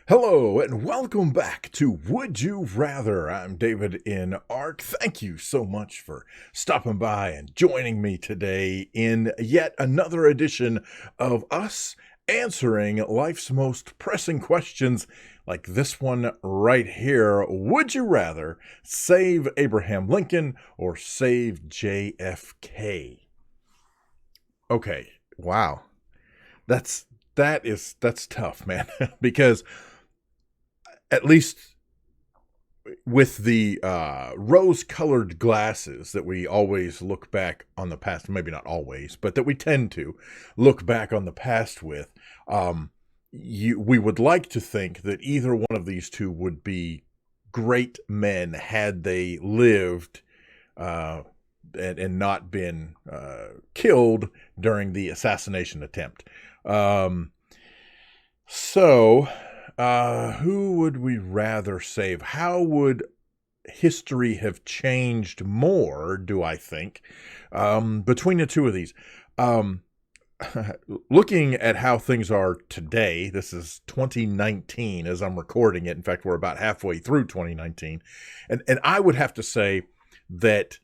Hello and welcome back to Would You Rather. I'm davidinark. Thank you so much for stopping by and joining me today in yet another edition of us answering life's most pressing questions like this one right here. Would you rather save Abraham Lincoln or save JFK? Okay, wow. That's tough, man, because at least with the rose-colored glasses that we always look back on the past, maybe not always, but that we tend to look back on the past with, we would like to think that either one of these two would be great men had they lived and not been killed during the assassination attempt. Who would we rather save? How would history have changed more, do I think, between the two of these? Looking at how things are today, this is 2019 as I'm recording it. In fact, we're about halfway through 2019. And I would have to say that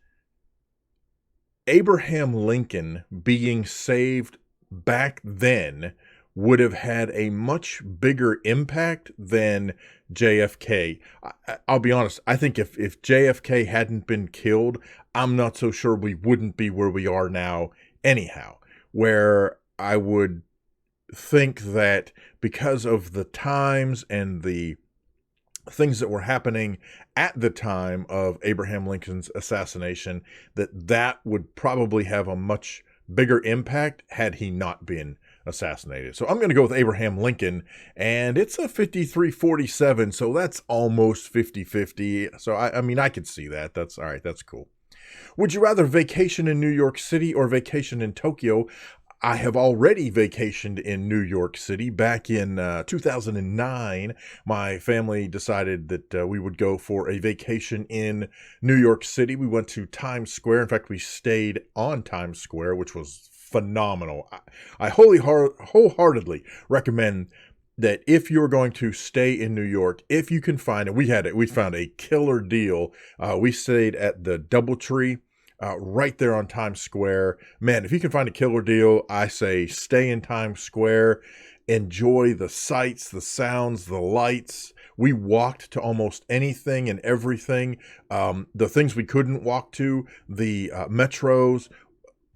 Abraham Lincoln being saved back then would have had a much bigger impact than JFK. I'll be honest, I think if JFK hadn't been killed, I'm not so sure we wouldn't be where we are now anyhow, where I would think that because of the times and the things that were happening at the time of Abraham Lincoln's assassination, that would probably have a much bigger impact had he not been assassinated. So I'm going to go with Abraham Lincoln, and it's a 53-47, so that's almost 50-50. So I mean, I could see that. That's all right. That's cool. Would you rather vacation in New York City or vacation in Tokyo? I have already vacationed in New York City. Back in 2009, my family decided that we would go for a vacation in New York City. We went to Times Square. In fact, we stayed on Times Square, which was phenomenal. I wholeheartedly recommend that if you're going to stay in New York, if you can find it, we found a killer deal. We stayed at the DoubleTree. Right there on Times Square. Man, if you can find a killer deal, I say stay in Times Square, enjoy the sights, the sounds, the lights. We walked to almost anything and everything. The things we couldn't walk to, the metros,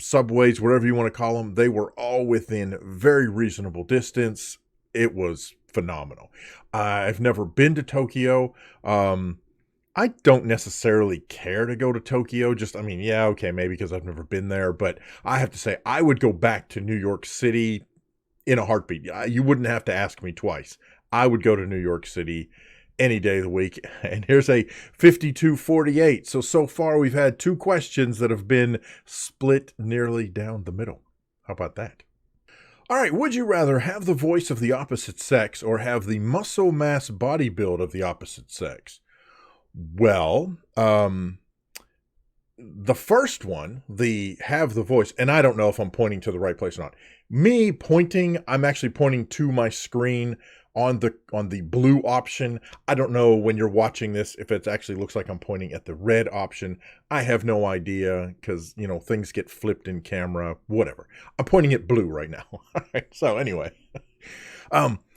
subways, whatever you want to call them, they were all within very reasonable distance. It was phenomenal. I've never been to Tokyo. I don't necessarily care to go to Tokyo. Yeah, okay, maybe because I've never been there. But I have to say, I would go back to New York City in a heartbeat. You wouldn't have to ask me twice. I would go to New York City any day of the week. And here's a 52-48. So far we've had two questions that have been split nearly down the middle. How about that? All right, would you rather have the voice of the opposite sex or have the muscle mass body build of the opposite sex? Well, the first one, the have the voice, and I don't know if I'm pointing to the right place or not. Me pointing, I'm actually pointing to my screen on the blue option. I don't know when you're watching this if it actually looks like I'm pointing at the red option. I have no idea because, things get flipped in camera, whatever. I'm pointing at blue right now. All right, so anyway,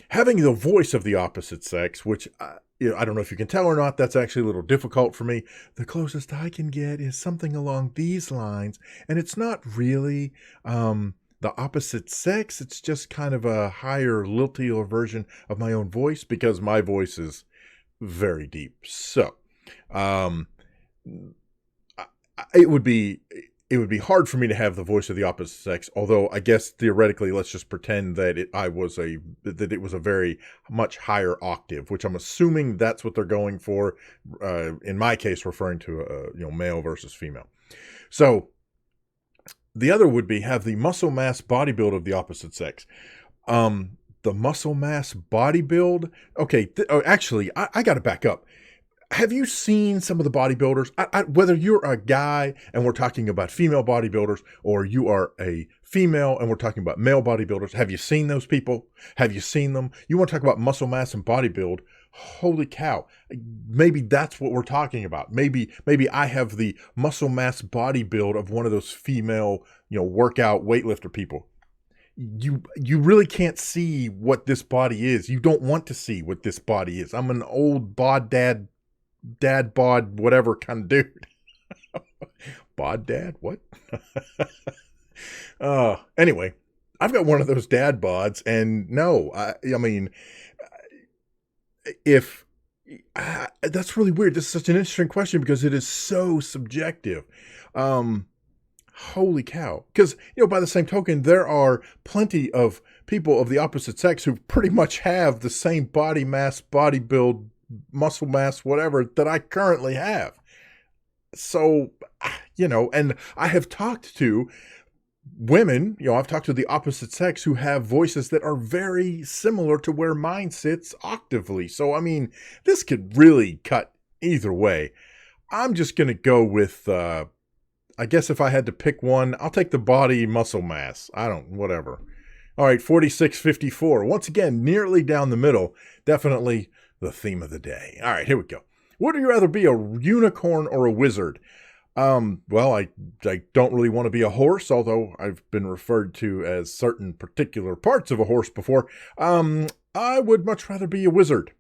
having the voice of the opposite sex, which I don't know if you can tell or not, that's actually a little difficult for me. The closest I can get is something along these lines, and it's not really the opposite sex. It's just kind of a higher, liltier version of my own voice because my voice is very deep. So it would be hard for me to have the voice of the opposite sex, although I guess theoretically, let's just pretend that it was a very much higher octave, which I'm assuming that's what they're going for. In my case, referring to male versus female. So the other would be have the muscle mass body build of the opposite sex. The muscle mass body build. Okay, actually, I got to back up. have you seen some of the bodybuilders? Whether you're a guy and we're talking about female bodybuilders, or you are a female and we're talking about male bodybuilders, have you seen those people? Have you seen them? You want to talk about muscle mass and bodybuild? Holy cow. Maybe that's what we're talking about. Maybe I have the muscle mass body build of one of those female, workout weightlifter people. You really can't see what this body is. You don't want to see what this body is. I'm an old dad bod, whatever kind of dude. Bod dad? What? Anyway, I've got one of those dad bods, and no, I mean, if that's really weird. This is such an interesting question because it is so subjective. Holy cow. Because, by the same token, there are plenty of people of the opposite sex who pretty much have the same body mass, body build, muscle mass, whatever, that I currently have. So, and I have talked to women, I've talked to the opposite sex who have voices that are very similar to where mine sits octavely. So, I mean, this could really cut either way. I'm just going to go with, I guess if I had to pick one, I'll take the body muscle mass. Whatever. All right, 4654. Once again, nearly down the middle. Definitely the theme of the day. All right, here we go. Would you rather be a unicorn or a wizard? Well, I don't really want to be a horse, although I've been referred to as certain particular parts of a horse before. I would much rather be a wizard,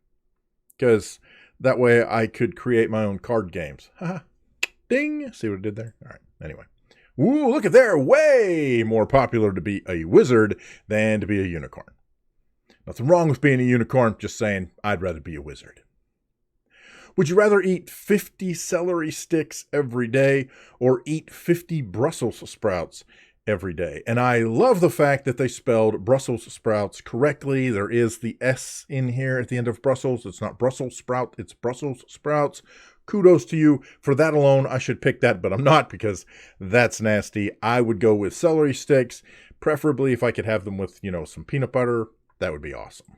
because that way I could create my own card games. Haha. Ding! See what I did there? All right, anyway. Ooh, look at there! Way more popular to be a wizard than to be a unicorn. Nothing wrong with being a unicorn, just saying I'd rather be a wizard. Would you rather eat 50 celery sticks every day or eat 50 Brussels sprouts every day? And I love the fact that they spelled Brussels sprouts correctly. There is the S in here at the end of Brussels. It's not Brussels sprout, it's Brussels sprouts. Kudos to you. For that alone, I should pick that, but I'm not, because that's nasty. I would go with celery sticks, preferably if I could have them with, some peanut butter. That would be awesome.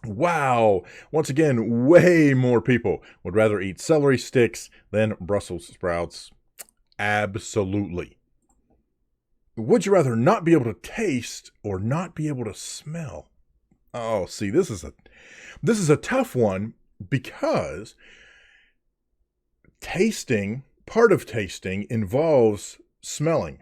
Wow. Once again, way more people would rather eat celery sticks than Brussels sprouts. Absolutely. Would you rather not be able to taste or not be able to smell? Oh, see, this is a tough one, because part of tasting involves smelling.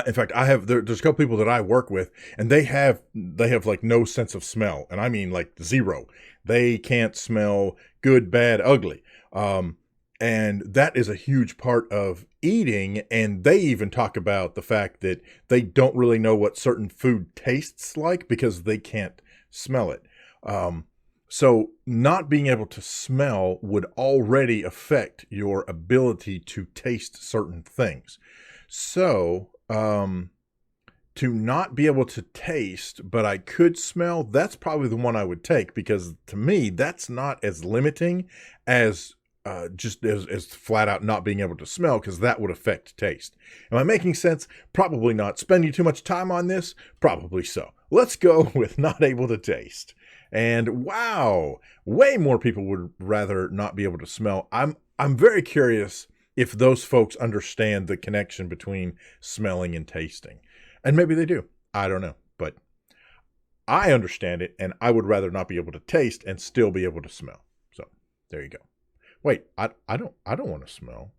In fact, there's a couple people that I work with, and they have like no sense of smell, and I mean like zero. They can't smell good, bad, ugly. And that is a huge part of eating, and they even talk about the fact that they don't really know what certain food tastes like because they can't smell it. So not being able to smell would already affect your ability to taste certain things. So, to not be able to taste, but I could smell, that's probably the one I would take, because to me, that's not as limiting as just as flat out not being able to smell, because that would affect taste. Am I making sense? Probably not. Spending too much time on this? Probably so. Let's go with not able to taste. And wow, way more people would rather not be able to smell. I'm very curious if those folks understand the connection between smelling and tasting. And maybe they do. I don't know. But I understand it, and I would rather not be able to taste and still be able to smell. So there you go. Wait, I don't want to smell.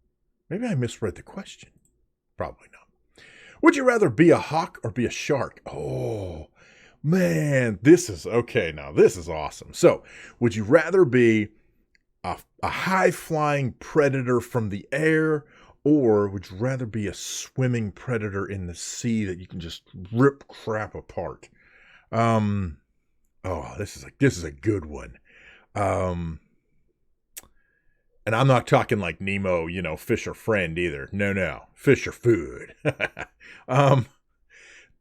Maybe I misread the question. Probably not. Would you rather be a hawk or be a shark? Oh, man, this is awesome. So, would you rather be a high-flying predator from the air, or would you rather be a swimming predator in the sea that you can just rip crap apart? This is a good one. And I'm not talking like Nemo, fish are friend either. No, fish are food.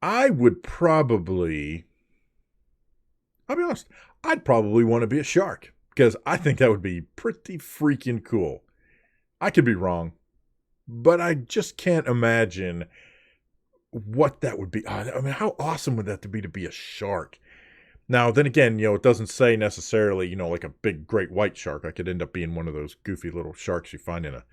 I would probably, I'll be honest, I'd probably want to be a shark, because I think that would be pretty freaking cool. I could be wrong, but I just can't imagine what that would be. I mean, how awesome would that be to be a shark? Now, then again, it doesn't say necessarily, like a big great white shark. I could end up being one of those goofy little sharks you find in a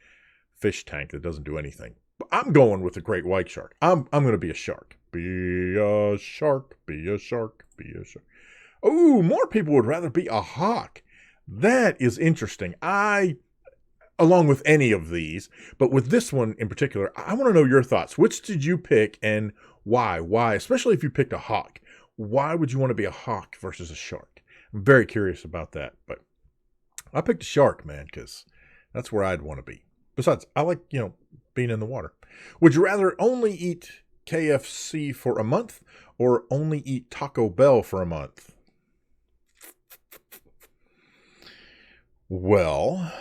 fish tank that doesn't do anything. But I'm going with a great white shark. I'm going to be a shark. Be a shark, be a shark, be a shark. Oh, more people would rather be a hawk. That is interesting. Along with any of these, but with this one in particular, I want to know your thoughts. Which did you pick and why? Why? Especially if you picked a hawk. Why would you want to be a hawk versus a shark? I'm very curious about that, but I picked a shark, man, because that's where I'd want to be. Besides, I like, being in the water. Would you rather only eat KFC for a month or only eat Taco Bell for a month? Well,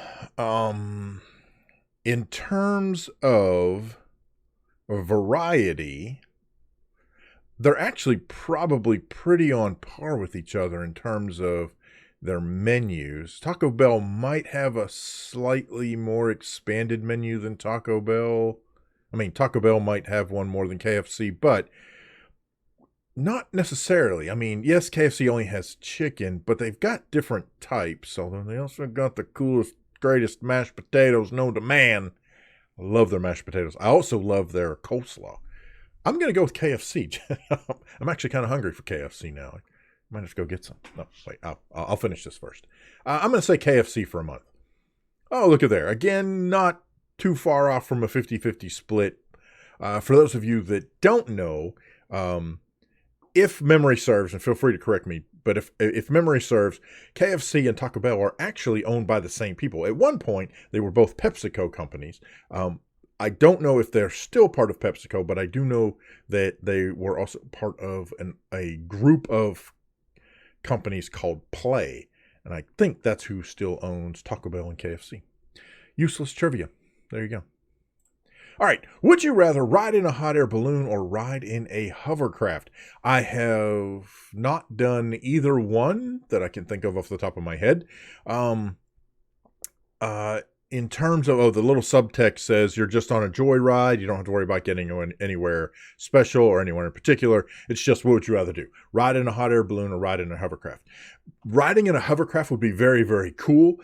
in terms of variety, they're actually probably pretty on par with each other in terms of their menus. Taco Bell might have a slightly more expanded menu than Taco Bell. I mean, Taco Bell might have one more than KFC, but not necessarily. I mean, yes, KFC only has chicken, but they've got different types. Although they also got the coolest, greatest mashed potatoes known to man. I love their mashed potatoes. I also love their coleslaw. I'm going to go with KFC. I'm actually kind of hungry for KFC now. I might just go get some. No, wait, I'll finish this first. I'm going to say KFC for a month. Oh, look at there. Again, not too far off from a 50-50 split. For those of you that don't know, if memory serves, and feel free to correct me, but if memory serves, KFC and Taco Bell are actually owned by the same people. At one point, they were both PepsiCo companies. I don't know if they're still part of PepsiCo, but I do know that they were also part of a group of companies called Play. And I think that's who still owns Taco Bell and KFC. Useless trivia. There you go. All right. Would you rather ride in a hot air balloon or ride in a hovercraft? I have not done either one that I can think of off the top of my head. In terms of, the little subtext says you're just on a joyride. You don't have to worry about getting anywhere special or anywhere in particular. It's just, what would you rather do? Ride in a hot air balloon or ride in a hovercraft? Riding in a hovercraft would be very, very cool,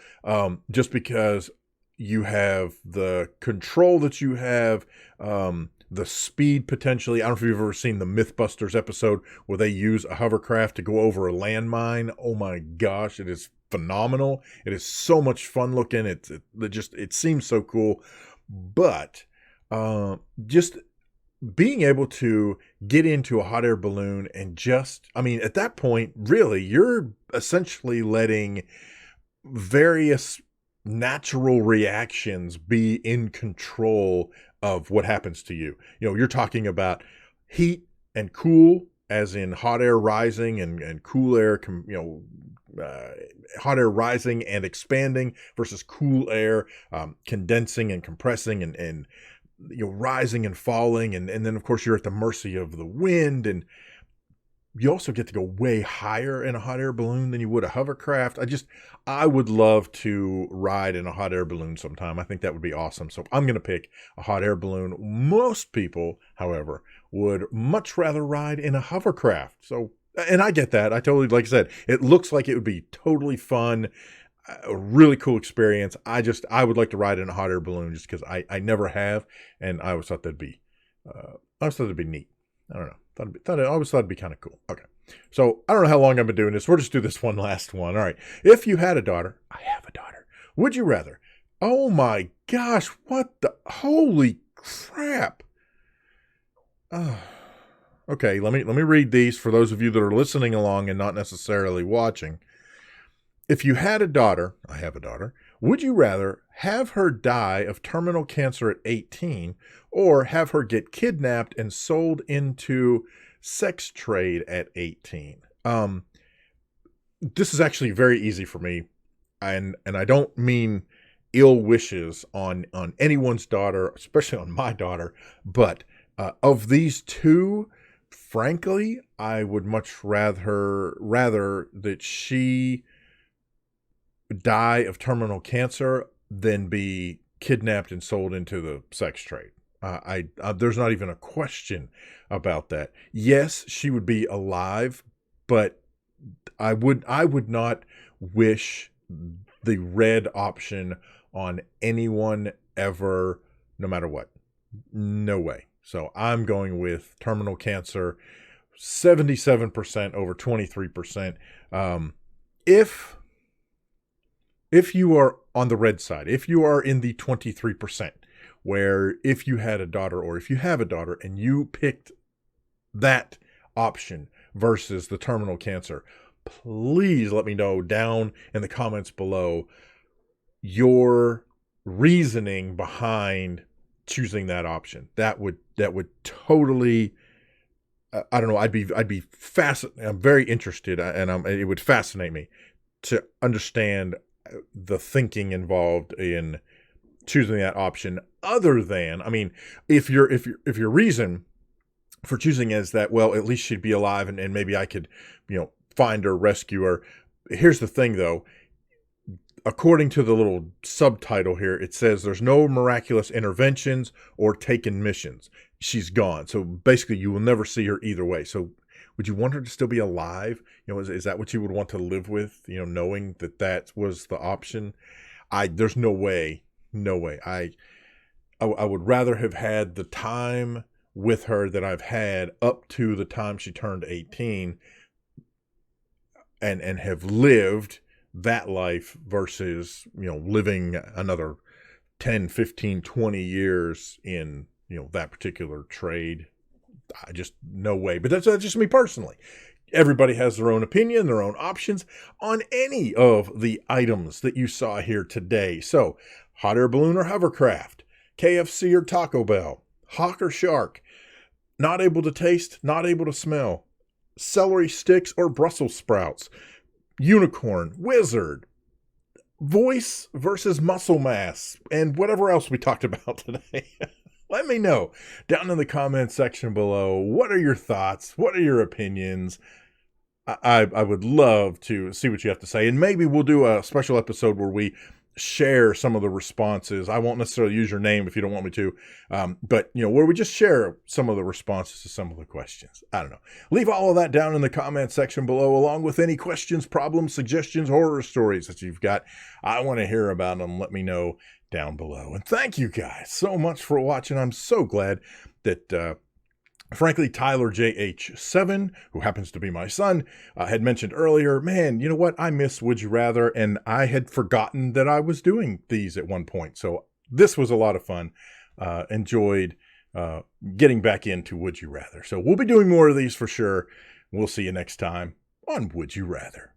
just because you have the control that you have, the speed potentially. I don't know if you've ever seen the Mythbusters episode where they use a hovercraft to go over a landmine. Oh my gosh, it is phenomenal. It is so much fun looking. It seems so cool. But just being able to get into a hot air balloon and at that point, really, you're essentially letting various natural reactions be in control of what happens to you. You're talking about heat and cool, as in hot air rising and cool air, hot air rising and expanding versus cool air condensing and compressing and rising and falling. And then, of course, you're at the mercy of the wind. And you also get to go way higher in a hot air balloon than you would a hovercraft. I would love to ride in a hot air balloon sometime. I think that would be awesome. So I'm going to pick a hot air balloon. Most people, however, would much rather ride in a hovercraft. So, and I get that. Like I said, it looks like it would be totally fun, a really cool experience. I would like to ride in a hot air balloon just because I never have. And I always thought that'd be neat. I don't know. I always thought it'd be kind of cool. Okay. So I don't know how long I've been doing this. We'll just do this one last one. All right. If you had a daughter, I have a daughter. Would you rather? Oh my gosh. What the? Holy crap. Okay. Let me read these for those of you that are listening along and not necessarily watching. If you had a daughter, I have a daughter, would you rather have her die of terminal cancer at 18 or have her get kidnapped and sold into sex trade at 18? This is actually very easy for me, and I don't mean ill wishes on anyone's daughter, especially on my daughter, but of these two, frankly, I would much rather that she die of terminal cancer than be kidnapped and sold into the sex trade. There's not even a question about that. Yes, she would be alive, but I would not wish the red option on anyone ever, no matter what. No way. So I'm going with terminal cancer, 77% over 23%. If you are on the red side, if you are in the 23%, where if you had a daughter or if you have a daughter and you picked that option versus the terminal cancer, please let me know down in the comments below your reasoning behind choosing that option. That would totally, I don't know. I'd be fascinated. I'm very interested, and it would fascinate me to understand the thinking involved in choosing that option. Other than, I mean, if your reason for choosing is that, well, at least she'd be alive, and maybe I could, find her, rescue her. Here's the thing, though. According to the little subtitle here, it says there's no miraculous interventions or taken missions. She's gone. So basically, you will never see her either way. So would you want her to still be alive? Is that what you would want to live with? Knowing that was the option. There's no way. No way. I would rather have had the time with her that I've had up to the time she turned 18 and have lived that life versus, living another 10, 15, 20 years in, that particular trade. No way. But that's just me personally. Everybody has their own opinion, their own options on any of the items that you saw here today. So, hot air balloon or hovercraft, KFC or Taco Bell, hawk or shark, not able to taste, not able to smell, celery sticks or Brussels sprouts, unicorn, wizard, voice versus muscle mass, and whatever else we talked about today. Let me know down in the comment section below. What are your thoughts? What are your opinions? I would love to see what you have to say. And maybe we'll do a special episode where we share some of the responses. I won't necessarily use your name if you don't want me to. But, where we just share some of the responses to some of the questions. I don't know. Leave all of that down in the comment section below, along with any questions, problems, suggestions, horror stories that you've got. I want to hear about them. Let me know down below. And thank you guys so much for watching. I'm so glad that, frankly, Tyler JH7, who happens to be my son, had mentioned earlier, man, you know what? I miss Would You Rather, and I had forgotten that I was doing these at one point. So this was a lot of fun. Enjoyed getting back into Would You Rather. So we'll be doing more of these for sure. We'll see you next time on Would You Rather.